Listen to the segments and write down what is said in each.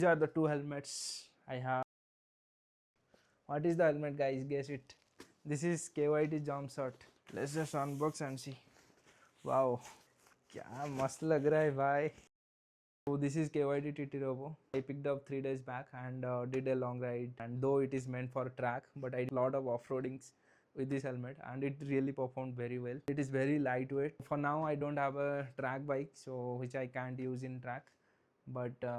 These are the two helmets I have. What is the helmet, guys? Guess it. This is KYT Jumpshot. Let's just unbox and see. Wow, क्या मस्त लग रहा है भाई. So this is KYT TT Revo. I picked up 3 days back and did a long ride. And though it is meant for track, but I did a lot of off-roadings with this helmet, and it really performed very well. It is very lightweight. For now, I don't have a track bike, so which I can't use in track, but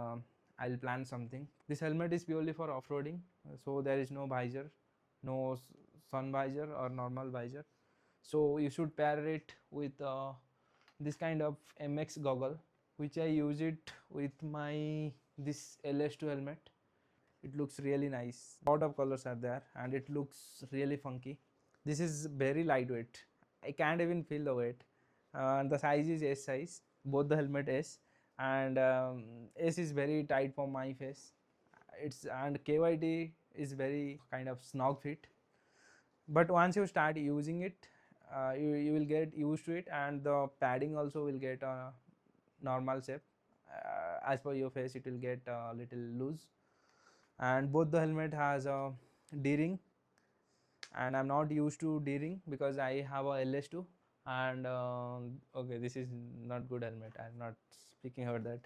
I'll plan something. This helmet is purely for off-roading, so there is no visor, no sun visor or normal visor. So you should pair it with this kind of MX goggle, which I use it with my this LS2 helmet. It looks really nice. Lot of colors are there and it looks really funky. This is very lightweight. I can't even feel the weight. The size is S size, both the helmet S, and S is very tight for my face. It's and KYT is very kind of snug fit. But once you start using it, you will get used to it, and the padding also will get a normal shape. As per your face, it will get a little loose. And both the helmet has a D-ring, and I'm not used to D-ring because I have a LS2. And okay, this is not good helmet. I'm not speaking about that.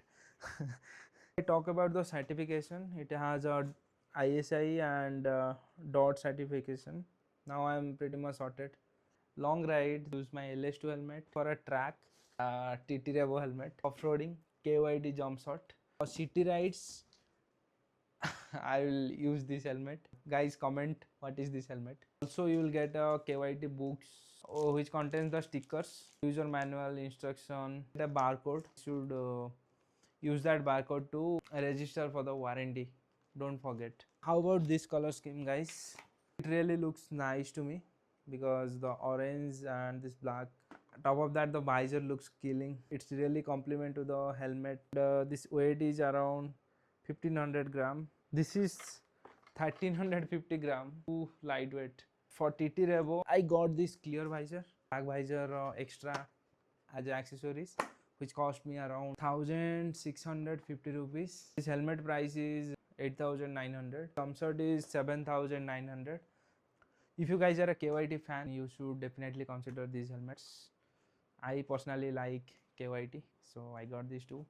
I talk about the certification. It has a ISI and DOT certification. Now I'm pretty much sorted. Long ride, use my LS2 helmet. For a track, TT Revo helmet. Off-roading, KYT Jumpshot. For city rides, I will use this helmet. Guys, comment what is this helmet. Also, you will get a KYT books which contains the stickers, user manual, instruction, a barcode. You should use that barcode to register for the warranty. Don't forget. How about this color scheme, guys? It really looks nice to me because the orange and this black. Top of that, the visor looks killing. It's really compliment to the helmet. This weight is around 1500 gram. This is 1350 gram. Too lightweight. For TT Revo, I got this clear visor, back visor extra as accessories, which cost me around 1650 rupees. This helmet price is 8900. Jumpshot is 7900. If you guys are a KYT fan, you should definitely consider these helmets. I personally like KYT, so I got these two.